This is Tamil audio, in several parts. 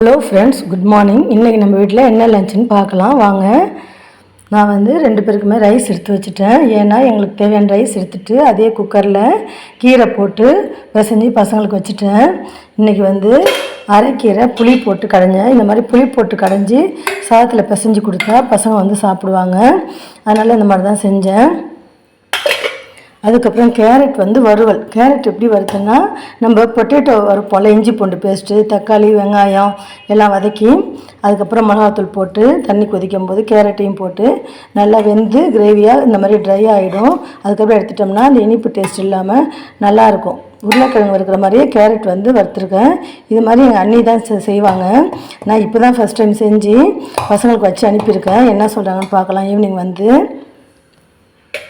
Hello friends, good morning. இன்றைக்கி நம்ம வீட்டில் என்ன லஞ்சுன்னு பார்க்கலாம் வாங்க. நான் வந்து 2 பேருக்குமே ரைஸ் எடுத்து வச்சுட்டேன். ஏன்னா எங்களுக்கு தேவையான ரைஸ் எடுத்துகிட்டு அதே குக்கரில் கீரை போட்டு பிசைஞ்சு பசங்களுக்கு வச்சுட்டேன். இன்றைக்கி வந்து அரைக்கீரை புளி போட்டு கடைஞ்சேன். இந்த மாதிரி புளி போட்டு கடைஞ்சி சாதத்தில் பிசைஞ்சு கொடுத்தா பசங்க வந்து சாப்பிடுவாங்க. அதனால் இந்த மாதிரி தான் செஞ்சேன். அதுக்கப்புறம் கேரட் வந்து வறுவல். கேரட் எப்படி வறுத்தோன்னா, நம்ம பொட்டேட்டோ வறுப்போம்ல, இஞ்சி பூண்டு பேஸ்ட்டு, தக்காளி, வெங்காயம் எல்லாம் வதக்கி அதுக்கப்புறம் மிளகாத்தூள் போட்டு தண்ணி கொதிக்கும் போது கேரட்டையும் போட்டு நல்லா வெந்து கிரேவியாக இந்த மாதிரி ட்ரை ஆகிடும். அதுக்கப்புறம் எடுத்துட்டோம்னா அந்த இனிப்பு டேஸ்ட் இல்லாமல் நல்லாயிருக்கும். உருளைக்கிழங்கு வறுக்கிற மாதிரியே கேரட் வந்து வறுத்துருக்கேன். இது மாதிரி எங்கள் அண்ணி தான் செய்வாங்க. நான் இப்போ தான் ஃபஸ்ட் டைம் செஞ்சு பசங்களுக்கு வச்சு அனுப்பியிருக்கேன். என்ன சொல்கிறாங்கன்னு பார்க்கலாம் ஈவினிங் வந்து.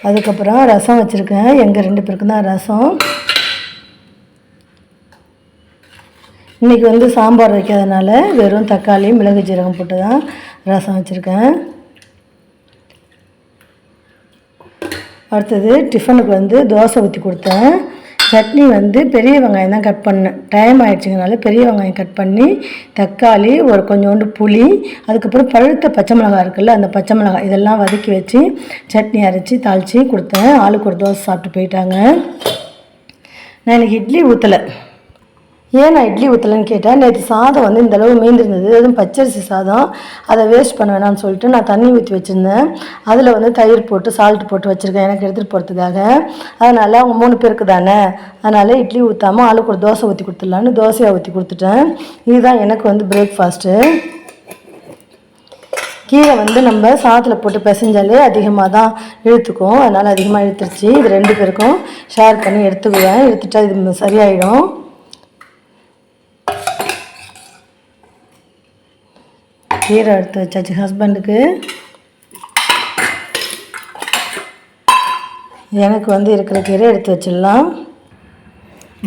அதுக்கப்புறம் ரசம் வச்சுருக்கேன். எங்கள் 2 பேருக்கும் தான் ரசம். இன்றைக்கி வந்து சாம்பார் வைக்காதனால வெறும் தக்காளி மிளகு ஜீரகம் போட்டு தான் ரசம் வச்சுருக்கேன். அடுத்தது டிஃபனுக்கு வந்து தோசை ஊற்றி கொடுத்தேன். சட்னி வந்து பெரிய வெங்காயம் தான் கட் பண்ணேன். டைம் ஆகிடுச்சிங்கனால பெரிய வெங்காயம் கட் பண்ணி தக்காளி, ஒரு கொஞ்சோண்டு புளி, அதுக்கப்புறம் பழுத்த பச்சை மிளகாய் இருக்குல்ல, அந்த பச்சை மிளகாய் இதெல்லாம் வதக்கி வச்சு சட்னி அரைச்சி தாளித்து கொடுத்தேன். ஆளுக்கு ஒரு தோசை சாப்பிட்டு போயிட்டாங்க. நான் இன்றைக்கி இட்லி ஊற்றலை. ஏன் நான் இட்லி ஊற்றலைன்னு கேட்டேன். நேற்று சாதம் வந்து இந்தளவு மீந்திருந்தது. அதுவும் பச்சரிசி சாதம், அதை வேஸ்ட் பண்ண வேணாம்னு சொல்லிட்டு நான் தண்ணி ஊற்றி வச்சுருந்தேன். அதில் வந்து தயிர் போட்டு சால்ட்டு போட்டு வச்சுருக்கேன் எனக்கு எடுத்துகிட்டு போகிறதுக்காக. அதனால் அவங்க 3 பேருக்கு தானே, அதனால் இட்லி ஊற்றாமல் ஆளுக்கு ஒரு தோசை ஊற்றி கொடுத்துடலான்னு தோசையாக ஊற்றி கொடுத்துட்டேன். இதுதான் எனக்கு வந்து பிரேக்ஃபாஸ்ட்டு. கீரை வந்து நம்ம சாதத்தில் போட்டு பிசைஞ்சாலே அதிகமாக தான் இழுத்துக்கும். அதனால் அதிகமாக இழுத்துருச்சு. இது 2 பேருக்கும் ஷேர் பண்ணி எடுத்துக்குவேன். எடுத்துட்டா இது சரியாயிடும். கீரை எடுத்து வச்சாச்சு ஹஸ்பண்டுக்கு. எனக்கு வந்து இருக்கிற கீரை எடுத்து வச்சிடலாம்.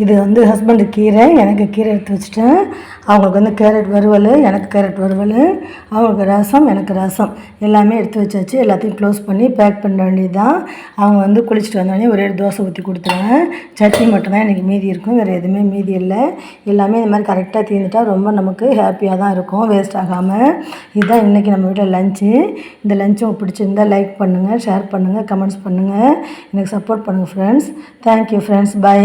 இது வந்து ஹஸ்பண்டுக்கு கீரை, எனக்கு கீரை எடுத்து வச்சுட்டேன். அவங்களுக்கு வந்து கேரட் வறுவல், எனக்கு கேரட் வறுவல், அவங்களுக்கு ரசம், எனக்கு ரசம் எல்லாமே எடுத்து வச்சாச்சு. எல்லாத்தையும் க்ளோஸ் பண்ணி பேக் பண்ண வேண்டியது தான். அவங்க வந்து குளிச்சுட்டு வந்தோடனே ஒரே தோசை ஊற்றி கொடுத்துருவேன். சட்னி மட்டும்தான் எனக்கு மீதி இருக்கும், வேறு எதுவுமே மீதி இல்லை. எல்லாமே இந்த மாதிரி கரெக்டாக தீர்ந்துட்டா ரொம்ப நமக்கு ஹாப்பியாக தான் இருக்கும், வேஸ்ட் ஆகாமல். இதுதான் இன்றைக்கி நம்ம வீட்டில் லஞ்சு. இந்த லஞ்சு உங்களுக்கு பிடிச்சிருந்தால் லைக் பண்ணுங்கள், ஷேர் பண்ணுங்கள், கமெண்ட்ஸ் பண்ணுங்கள், எனக்கு சப்போர்ட் பண்ணுங்கள் ஃப்ரெண்ட்ஸ். Thank you friends, by.